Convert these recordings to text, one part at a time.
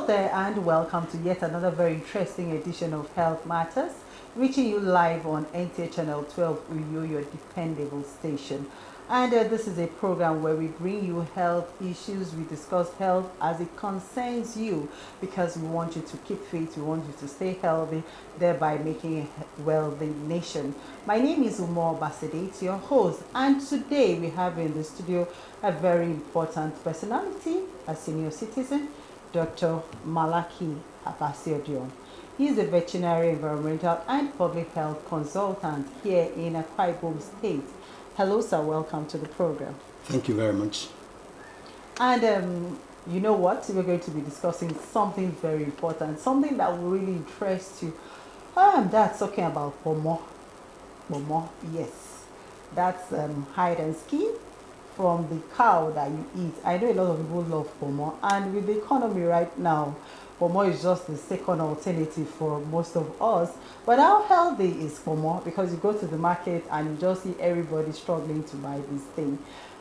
there, and welcome to yet another very interesting edition of Health Matters, reaching you live on NTA Channel 12, Uyo, your dependable station. And this is a program where we bring you health issues. We discuss health as it concerns you because we want you to keep fit, we want you to stay healthy, thereby making a wealthy nation. My name is Umo Basedate, your host, and today we have in the studio a very important personality, a senior citizen, Dr. Malaki Apasiodion. He is a veterinary, environmental, and public health consultant here in Akwa Ibom State. Hello, sir. Welcome to the program. Thank you very much. And you know what? We're going to be discussing something very important, something that will really interest you. That's talking about KPOMO. KPOMO, yes. That's hide and skin from the cow that you eat. I know a lot of people love KPOMO, and with the economy right now, KPOMO is just the second alternative for most of us. But how healthy is KPOMO? Because you go to the market and you just see everybody struggling to buy this thing.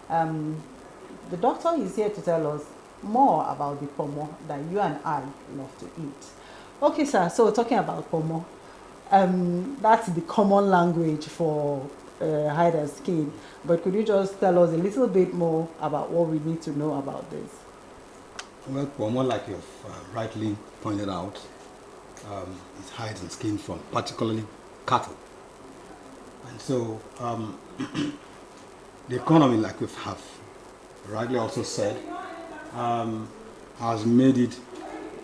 The doctor is here to tell us more about the KPOMO that you and I love to eat. Okay, sir. So talking about KPOMO, that's the common language for hide and skin. But could you just tell us a little bit more about what we need to know about this? Well, KPOMO, like you've rightly pointed out, is hide and skin from particularly cattle. And so the economy, like we have rightly also said, has made it,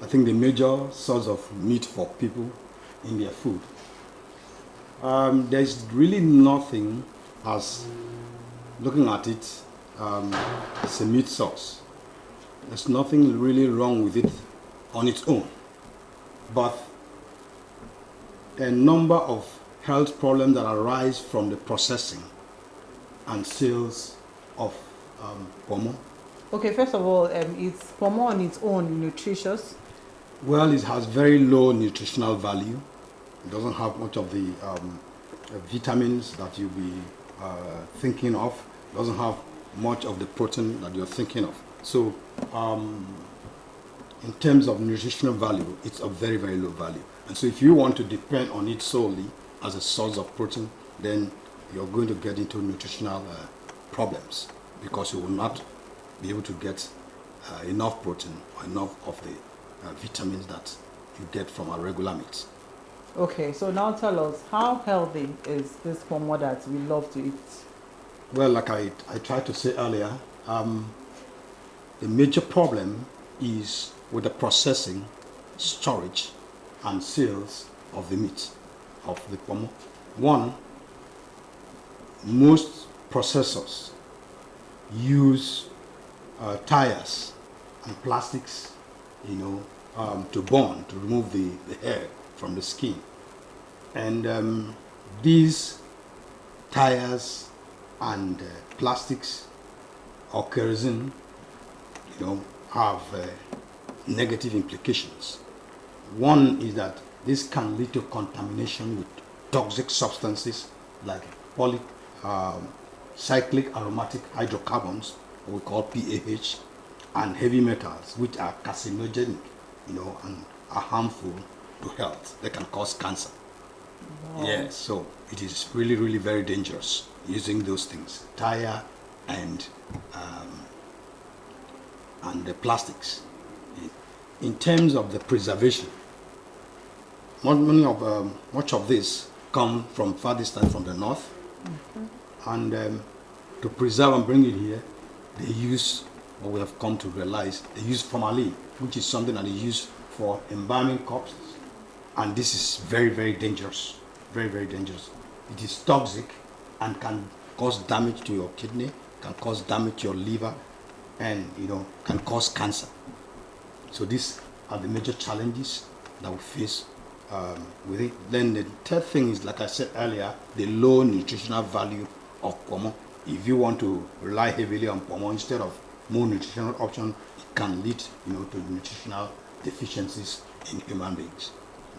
I think, the major source of meat for people in their food. There's really nothing, as looking at it, it's a meat source. There's nothing really wrong with it on its own. But a number of health problems that arise from the processing and sales of KPOMO. Okay, first of all, is KPOMO on its own nutritious? Well, it has very low nutritional value. It doesn't have much of the vitamins that you'll be thinking of. It doesn't have much of the protein that you're thinking of. So, in terms of nutritional value, it's a very, very low value. And so if you want to depend on it solely as a source of protein, then you're going to get into nutritional problems because you will not be able to get enough protein or enough of the vitamins that you get from a regular meat. Okay, so now tell us, how healthy is this KPOMO that we love to eat? Well, like I tried to say earlier, the major problem is with the processing, storage, and sales of the meat, of the KPOMO. One, most processors use tires and plastics, to burn, to remove the hair from the skin. And these tires and plastics or kerosene, have negative implications. One is that this can lead to contamination with toxic substances like cyclic aromatic hydrocarbons, what we call PAH, and heavy metals, which are carcinogenic, and are harmful to health. They can cause cancer. Wow. Yes, so it is really, really very dangerous using those things, tire and the plastics. In terms of the preservation, much of this come from far distance from the north. Mm-hmm. And to preserve and bring it here, they use what we have come to realize. They use formalin, which is something that they use for embalming corpses, and this is very, very dangerous. Very, very dangerous. It is toxic and can cause damage to your kidney, can cause damage to your liver, and can cause cancer. So these are the major challenges that we face with it. Then the third thing is, like I said earlier, the low nutritional value of KPOMO. If you want to rely heavily on KPOMO instead of more nutritional options, it can lead to nutritional deficiencies in human beings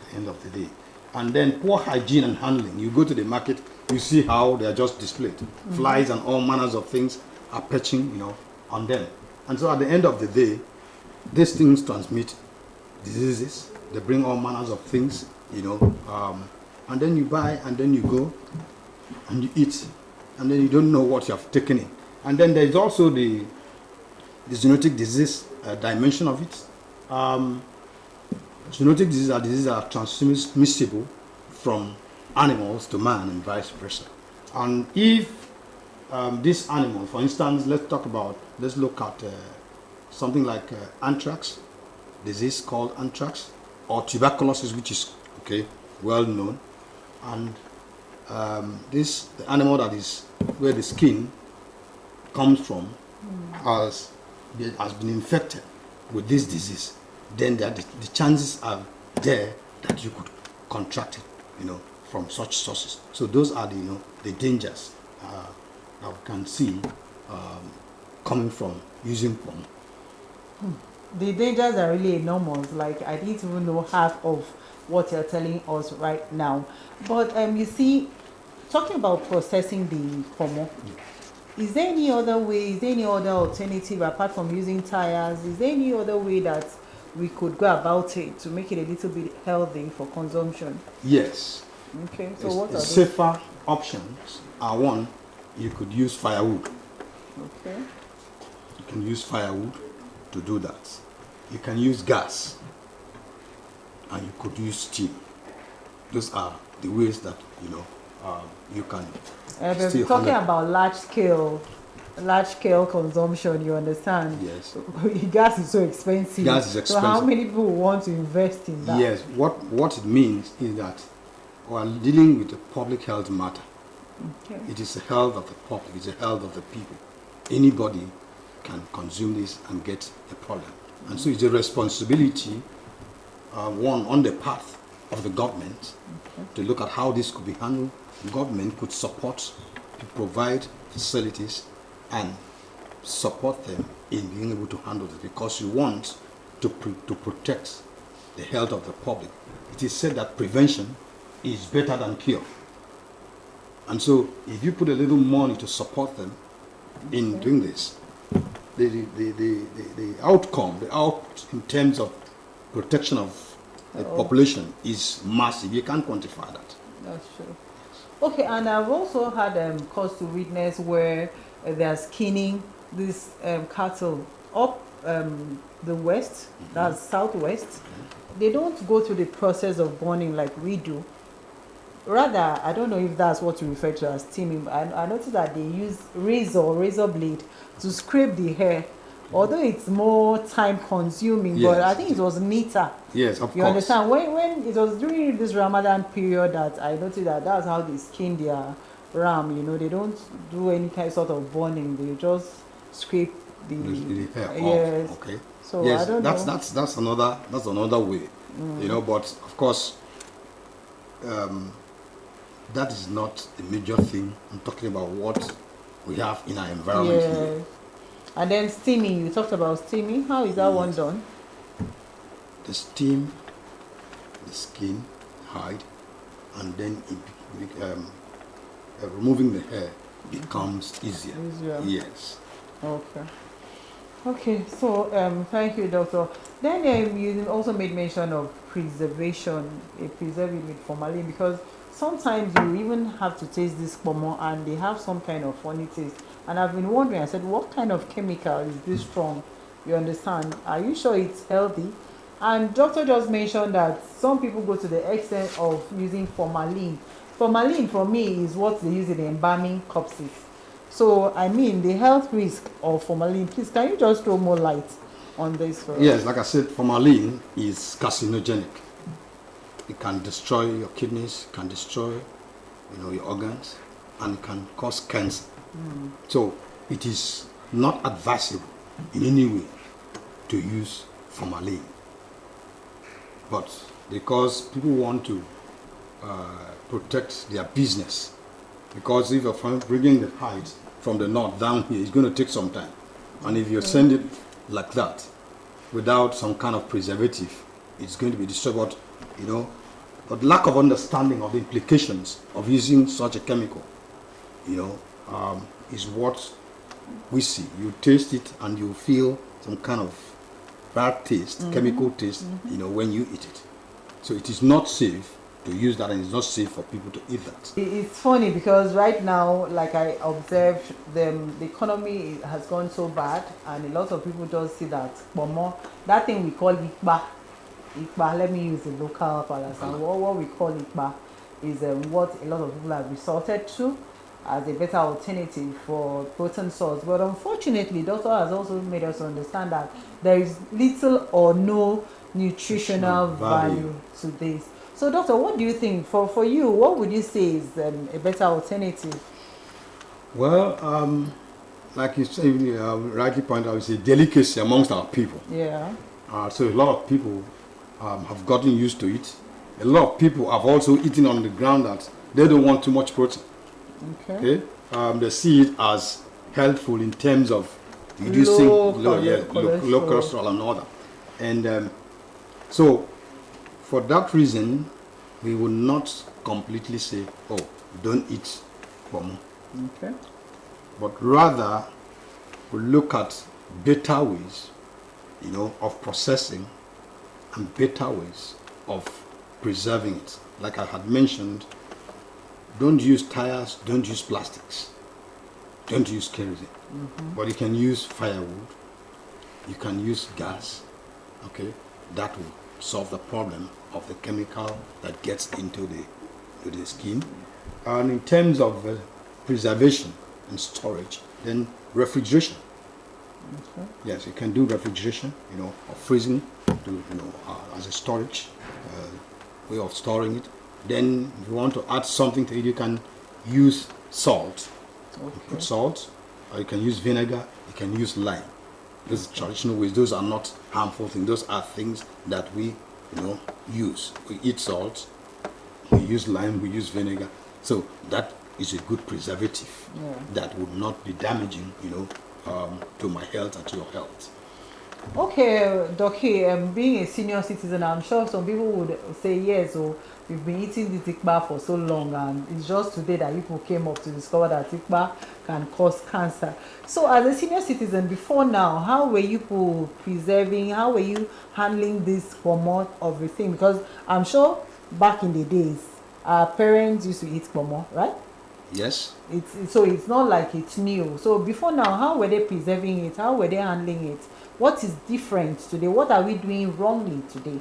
at the end of the day. And then poor hygiene and handling. You go to the market, you see how they are just displayed. Mm-hmm. Flies and all manners of things are perching, on them. And so at the end of the day, these things transmit diseases. They bring all manners of things, and then you buy, and then you go and you eat, and then you don't know what you have taken in. And then there is also the zoonotic disease dimension of it. Zoonotic diseases are diseases that are transmissible from animals to man and vice versa. And if this animal, for instance, let's look at something like anthrax, disease called anthrax, or tuberculosis, which is well known. And the animal that is where the skin comes from has been infected with this disease, then the chances are there that you could contract it, from such sources. So those are the dangers that we can see coming from using POMO. The dangers are really enormous. Like, I didn't even know half of what you're telling us right now. But you see, talking about processing the POMO, is there any other way, is there any other alternative apart from using tires? Is there any other way that we could go about it to make it a little bit healthy for consumption? Yes. Okay, so what are those? Safer options are, one, you could use firewood. Okay. You can use firewood to do that. You can use gas, and you could use steam. Those are the ways that you can. We're talking about large scale consumption. You understand? Yes. Gas is so expensive. Gas is expensive. So how many people want to invest in that? Yes. What it means is that we are dealing with a public health matter. Okay. It is the health of the public. It's the health of the people. Anybody can consume this and get a problem. And so it's a responsibility, one, on the part of the government to look at how this could be handled. The government could support, to provide facilities and support them in being able to handle it, because you want to protect the health of the public. It is said that prevention is better than cure. And so if you put a little money to support them in doing this, the outcome, in terms of protection of the population is massive. You can't quantify that. That's true. Okay, and I've also had cause to witness where they're skinning these cattle up the west, that's southwest. They don't go through the process of burning like we do. Rather, I don't know if that's what you refer to as steaming. I noticed that they use razor blade to scrape the hair. Although it's more time consuming, yes, but I think it was neater. Yes, of course. You understand? When it was during this Ramadan period that I noticed that that's how they skin their ram. They don't do any kind sort of burning. They just scrape the hair yes. off. Okay. So yes, I don't know. That's another way. But of course, that is not the major thing. I'm talking about what we have in our environment here. And then steaming, you talked about steaming. How is that one done? The steam, the skin, hide, and then removing the hair becomes easier. Yes. Okay, so thank you, doctor. Then you also made mention of preservation, preserving with formalin, because sometimes you even have to taste this POMO and they have some kind of funny taste. And I've been wondering, I said, what kind of chemical is this from? You understand? Are you sure it's healthy? And doctor just mentioned that some people go to the extent of using formalin. Formalin for me is what they use in embalming corpses. So, I mean, the health risk of formalin, please, can you just throw more light on this for us? Yes, like I said, formalin is carcinogenic. It can destroy your kidneys, can destroy your organs, and it can cause cancer. So it is not advisable in any way to use formalin. But because people want to protect their business, because if you're bringing the hide from the north down here, it's going to take some time. And if you send it like that, without some kind of preservative, it's going to be destroyed. But lack of understanding of the implications of using such a chemical, is what we see. You taste it and you feel some kind of bad taste, chemical taste, when you eat it. So it is not safe to use that, and it's not safe for people to eat that. It's funny because right now, like I observed, the economy has gone so bad, and a lot of people just see that pomo, that thing we call ikpa. Ikpa, let me use the local parlance. And what we call ikpa is what a lot of people have resorted to as a better alternative for protein source. But unfortunately, doctor has also made us understand that there is little or no nutritional value to this. So, doctor, what do you think? For you, what would you say is a better alternative? Well, like you say, rightly pointed out, it's a delicacy amongst our people. Yeah. So a lot of people have gotten used to it. A lot of people have also eaten on the ground that they don't want too much protein. Okay. They see it as helpful in terms of reducing low cholesterol and all that. And so, for that reason, we will not completely say, oh, don't eat pomo. Okay. But rather, we look at better ways, of processing and better ways of preserving it. Like I had mentioned, don't use tires, don't use plastics, don't use kerosene. But you can use firewood, you can use gas, okay? That will solve the problem of the chemical that gets into the skin. And in terms of preservation and storage, then refrigeration. Okay. Yes, you can do refrigeration, or freezing, as a storage way of storing it. Then if you want to add something to it, you can use salt. Okay. You put salt, or you can use vinegar, you can use lime. Those are traditional ways. Those are not harmful things. Those are things that we, use. We eat salt, we use lime, we use vinegar. So that is a good preservative that would not be damaging, to my health and to your health. Okay, Doki, being a senior citizen, I'm sure some people would say yes, or we've been eating the tikba for so long, and it's just today that people came up to discover that tikba can cause cancer. So as a senior citizen, before now, how were you people preserving, how were you handling this pomo of the thing? Because I'm sure back in the days, our parents used to eat pomo, right? Yes. So it's not like it's new. So before now, how were they preserving it? How were they handling it? What is different today? What are we doing wrongly today?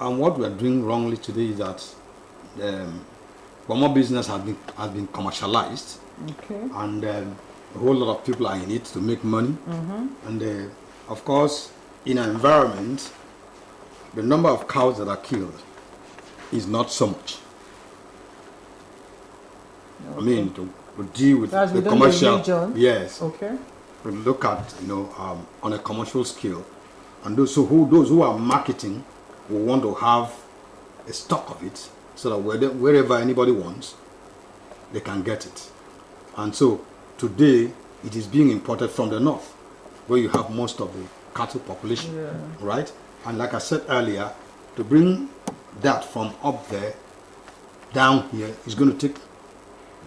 And what we are doing wrongly today is that pomo business has been commercialized. Okay. And a whole lot of people are in it to make money. And of course, in an environment, the number of cows that are killed is not so much. Okay. I mean, to deal with the commercial. Yes. Okay. We look at on a commercial scale, and those who are marketing will want to have a stock of it, so that wherever anybody wants, they can get it. And so today it is being imported from the north, where you have most of the cattle population, right? And like I said earlier, to bring that from up there down here is going to take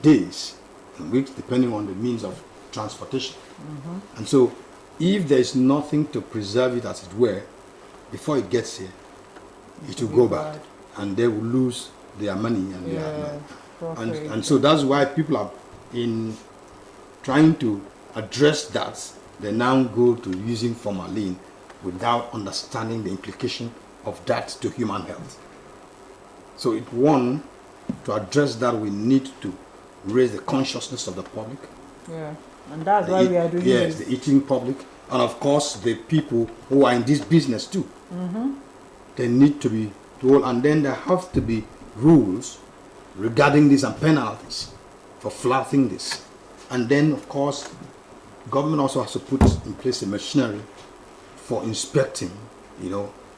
days and weeks, depending on the means of transportation. And so if there is nothing to preserve it, as it were, before it gets here, it will go bad, and they will lose their money and and so that's why people are in trying to address that. They now go to using formalin without understanding the implication of that to human health. So to address that, we need to raise the consciousness of the public. Yeah, and that's why we are doing this. Yes, the eating public, and of course the people who are in this business too. They need to be told, and then there have to be rules regarding this and penalties for flouting this. And then, of course, government also has to put in place a machinery for inspecting,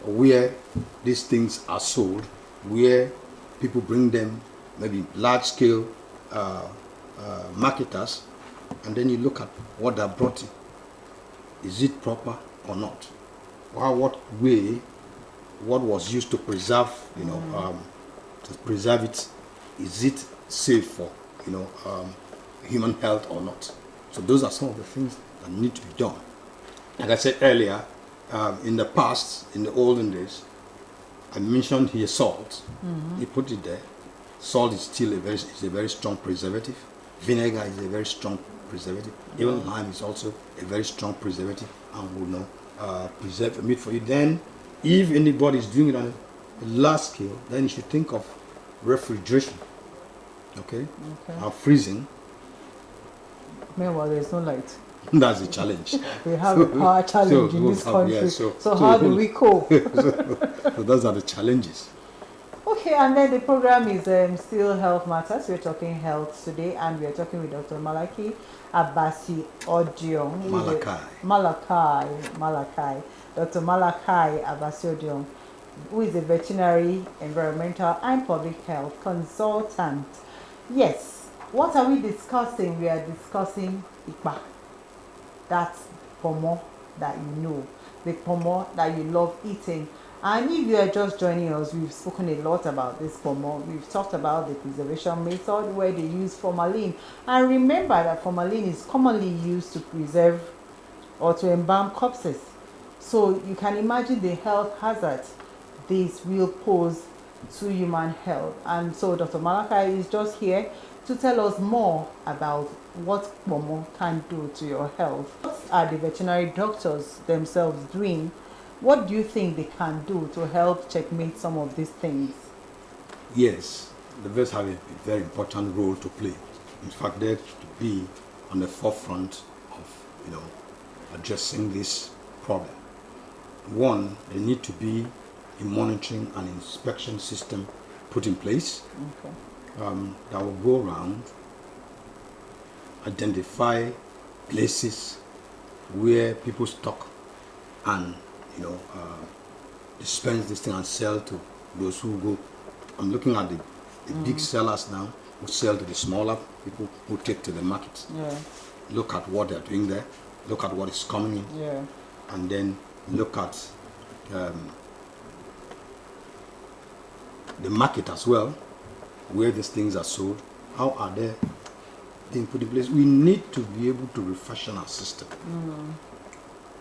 where these things are sold, where people bring them, maybe large-scale marketers, and then you look at what they're brought in. Is it proper or not? Or what was used to preserve, it? Is it safe for, human health or not? So those are some of the things that need to be done. Like I said earlier, in the past, in the olden days, I mentioned here salt. He put it there. Salt is still is a very strong preservative. Vinegar is a very strong preservative. Even lime is also a very strong preservative and will preserve the meat for you. Then, if anybody is doing it on a large scale, then you should think of refrigeration. Okay? Freezing. Meanwhile, there's no light. That's a challenge. We have a power challenge in this country. Yeah, so how do we cope? So those are the challenges. Okay, and then the program is still Health Matters. We're talking health today, and we're talking with Dr. Malaki Abasi Odiong. Malachi. Dr. Malachi Abasi Odiong, who is a veterinary, environmental, and public health consultant. Yes, what are we discussing? We are discussing IPA. That's pomo that you know, the pomo that you love eating. And if you are just joining us, we've spoken a lot about this pomo. We've talked about the preservation method where they use formalin. And remember that formalin is commonly used to preserve or to embalm corpses. So you can imagine the health hazard this will pose to human health. And so Dr. Malachi is just here to tell us more about what pomo can do to your health. What are the veterinary doctors themselves doing? What do you think they can do to help checkmate some of these things? Yes, the vets have a very important role to play. In fact, they're to be on the forefront of, addressing this problem. One, there need to be a monitoring and inspection system put in place. That will go around, identify places where people stock and dispense this thing and sell to those who go. I'm looking at the big sellers now who sell to the smaller people who take to the market. Look at what they're doing there, look at what is coming in, and then look at the market as well, where these things are sold, how are they being put in place. We need to be able to refashion our system.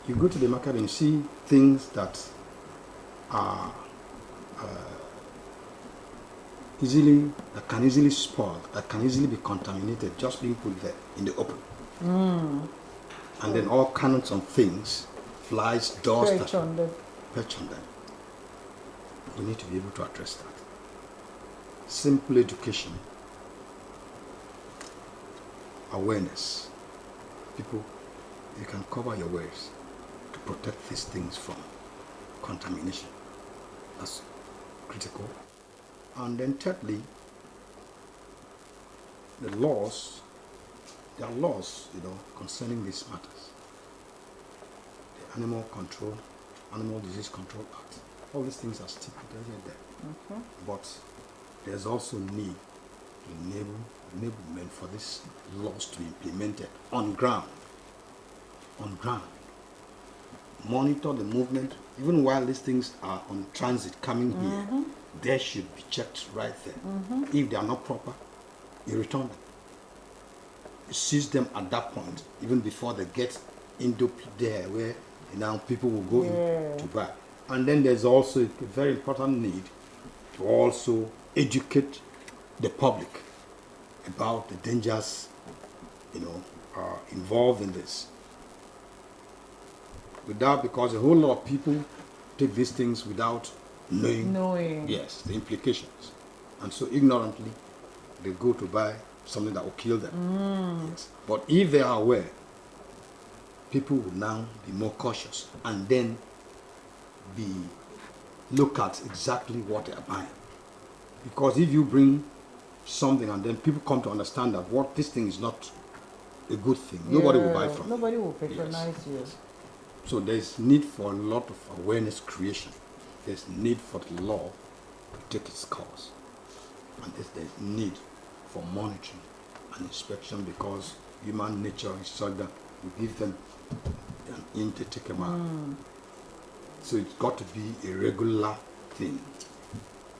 You go to the market and see things that are can easily spoil, that can easily be contaminated, just being put there in the open. And then all kinds of things, flies, dust, perch on them. We need to be able to address that. Simple education, awareness. People, you can cover your wares to protect these things from contamination. That's critical. And then thirdly, there are laws, concerning these matters. The Animal Disease Control Act. All these things are stipulated there. But there's also need to enablement for these laws to be implemented on ground. Monitor the movement, even while these things are on transit coming here, they should be checked right there. If they are not proper, you return them. You seize them at that point, even before they get into there where now people will go in to buy. And then there's also a very important need to also educate the public about the dangers, involved in this. Because a whole lot of people take these things without knowing. Yes, the implications. And so ignorantly, they go to buy something that will kill them. Yes. But if they are aware, people will now be more cautious and then look at exactly what they are buying. Because if you bring something and then people come to understand that this thing is not a good thing, nobody will buy from it. Nobody will patronize you. So there's need for a lot of awareness creation. There's need for the law to take its course. And there's need for monitoring and inspection, because human nature is such that we give them an in to take them out. So it's got to be a regular thing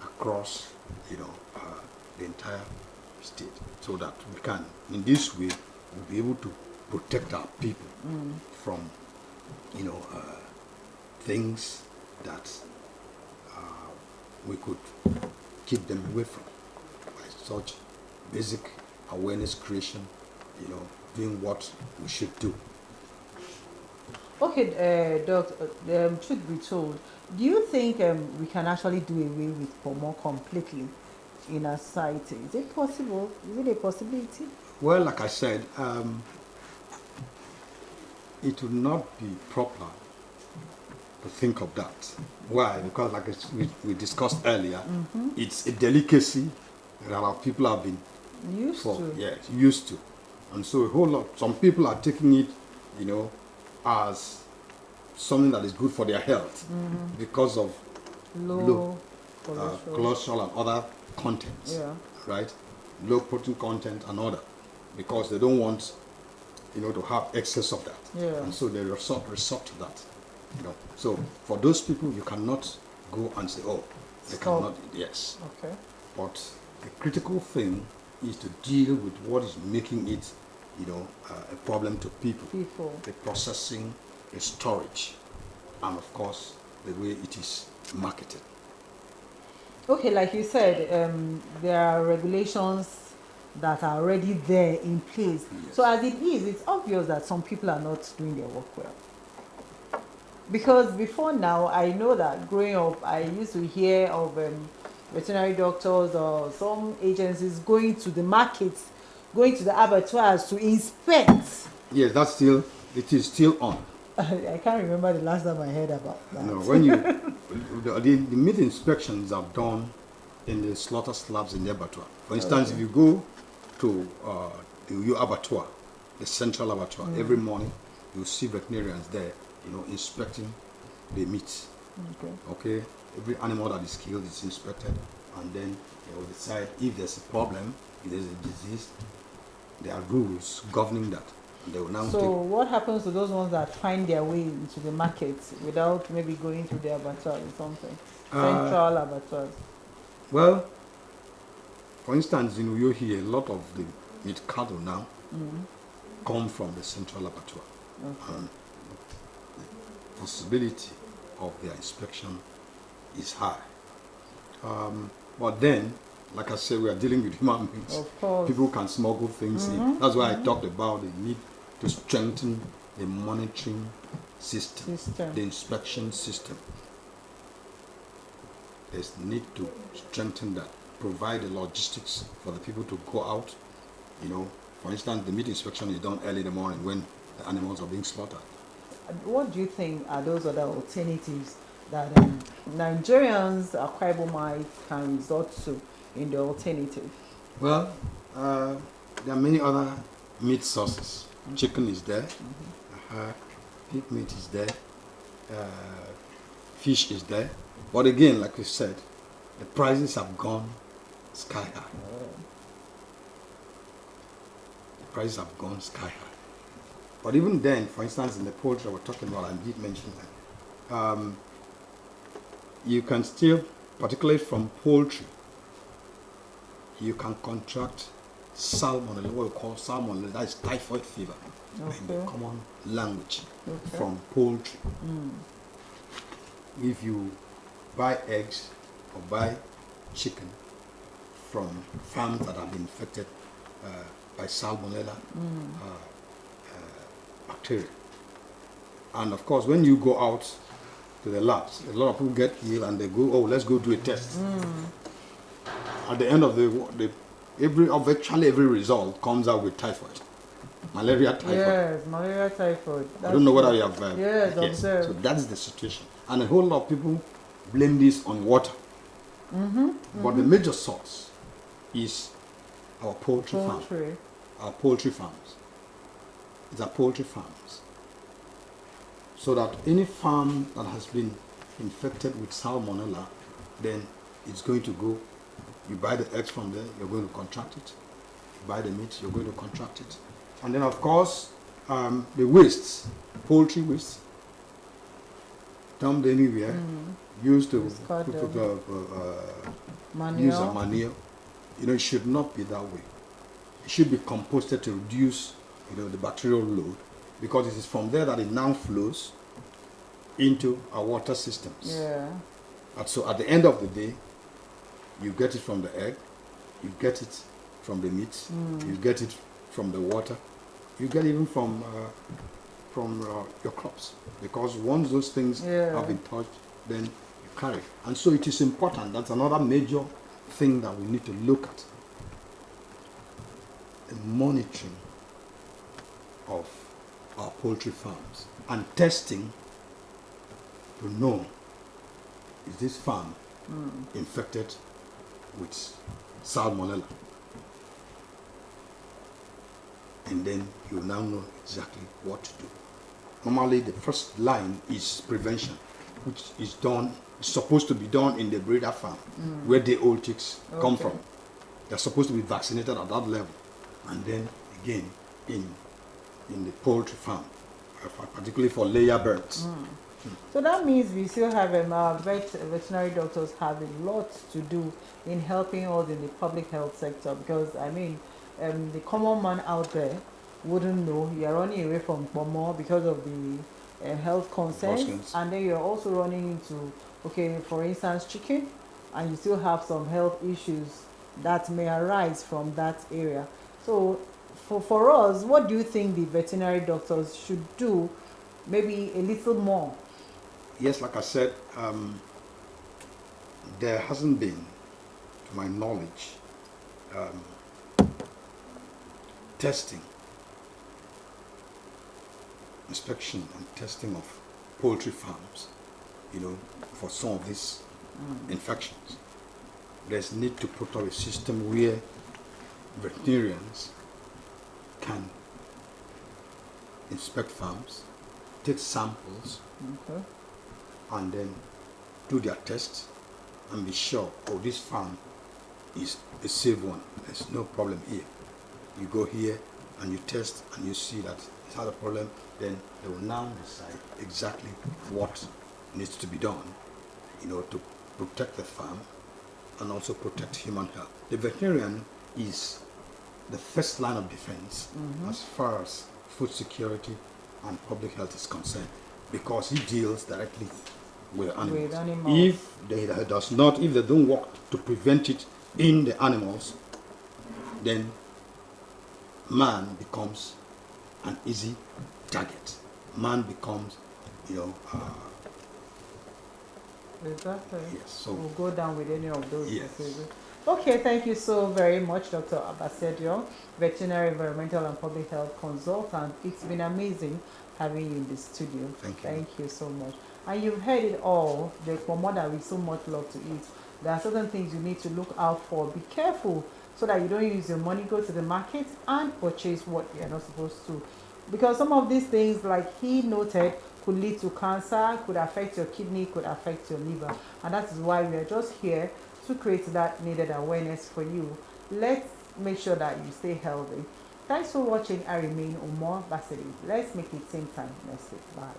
across, the entire state, so that we can, in this way, we'll be able to protect our people from, things that we could keep them away from, by such basic awareness creation, doing what we should do. Okay, Doc, truth be told, do you think we can actually do away with POMO completely in our society? Is it possible? Is it a possibility? Well, like I said, it would not be proper to think of that. Why? Because like we discussed earlier, it's a delicacy that our people have been used to. And so a whole lot, some people are taking it, as something that is good for their health because of low cholesterol and other contents, right? Low protein content and other, because they don't want, to have excess of that. And so they resort to that. So for those people, you cannot go and say, oh, they cannot. Yes. Okay. But the critical thing is to deal with what is making it, a problem to people. The processing, the storage, and of course, the way it is marketed. Okay, like you said, there are regulations that are already there in place. Yes. So as it is, it's obvious that some people are not doing their work well. Because before now, I know that growing up, I used to hear of veterinary doctors or some agencies going to the markets, going to the abattoirs to inspect. Yes, it is still on. I can't remember the last time I heard about that. No, when the meat inspections are done in the slaughter slabs in the abattoir. For instance, if you go to your abattoir, the central abattoir, every morning you see veterinarians there, inspecting the meat. Okay. Every animal that is killed is inspected, and then they will decide if there's a problem, if there's a disease. There are rules governing that. They will now so what happens to those ones that find their way into the market without maybe going through the abattoir or something? Central abattoirs. Well, for instance, you hear a lot of the meat cattle now come from the central abattoir. And the possibility of their inspection is high. But then, like I said, we are dealing with human beings. Of course. People can smuggle things in. That's why I talked about the need to strengthen the monitoring system. The inspection system. There's need to strengthen that. Provide the logistics for the people to go out. For instance, the meat inspection is done early in the morning when the animals are being slaughtered. What do you think are those other alternatives that Nigerians, Akwa Ibomites, can resort to in the alternative? Well, there are many other meat sources. Chicken is there, pig meat is there, fish is there. But again, like we said, the prices have gone sky high. The prices have gone sky high. But even then, for instance, in the poultry we're talking about, I did mention that, you can still, particularly from poultry, you can contract salmonella, what we call salmonella, that is typhoid fever, in the common language, from poultry. If you buy eggs or buy chicken from farms that have been infected by salmonella bacteria, and of course when you go out to the labs, a lot of people get ill and they go, oh, let's go do a test. At the end of virtually every result comes out with typhoid, malaria typhoid. Yes, malaria typhoid. I don't know whether you have. Yes, observed. So that's the situation, and a whole lot of people blame this on water. But the major source is our poultry farm. Our poultry farms. It's our poultry farms. So that any farm that has been infected with salmonella, then it's going to go. You buy the eggs from there, you're going to contract it. You buy the meat, you're going to contract it. And then, of course, the wastes, poultry waste, dumped anywhere, used to use a manure. It should not be that way. It should be composted to reduce, the bacterial load, because it is from there that it now flows into our water systems. Yeah. And so at the end of the day, you get it from the egg, you get it from the meat, you get it from the water, you get even from your crops. Because once those things have been touched, then you carry. And so it is important. That's another major thing that we need to look at. The monitoring of our poultry farms and testing to know, is this farm infected with salmonella? And then you now know exactly what to do. Normally the first line is prevention, which is supposed to be done in the breeder farm where the old chicks come from. They're supposed to be vaccinated at that level. And then again in the poultry farm, particularly for layer birds. So that means we still have veterinary doctors have a lot to do in helping us in the public health sector, because I mean the common man out there wouldn't know. You're running away from KPOMO because of the health concerns, and then you're also running into, okay, for instance, chicken, and you still have some health issues that may arise from that area. So for us, what do you think the veterinary doctors should do, maybe a little more? Yes, like I said, there hasn't been, to my knowledge, testing, inspection and testing of poultry farms, for some of these infections. There's need to put up a system where veterinarians can inspect farms, take samples, and then do their tests and be sure, oh, this farm is a safe one. There's no problem here. You go here and you test and you see that it's not a problem, then they will now decide exactly what needs to be done, to protect the farm and also protect human health. The veterinarian is the first line of defense as far as food security and public health is concerned, because he deals directly with animals. If they don't work to prevent it in the animals, then man becomes an easy target. Man becomes, Exactly. yes. So we'll go down with any of those. yes. Okay, thank you so very much, Dr. Abasedio, veterinary environmental and public health consultant. It's been amazing having you in the studio. Thank you. Thank you so much. And you've heard it all, the KPOMO that we so much love to eat. There are certain things you need to look out for. Be careful so that you don't use your money, go to the market and purchase what you're not supposed to. Because some of these things, like he noted, could lead to cancer, could affect your kidney, could affect your liver. And that is why we are just here to create that needed awareness for you. Let's make sure that you stay healthy. Thanks for watching. I remain Omar Basidi. Let's make it same time next week. Bye.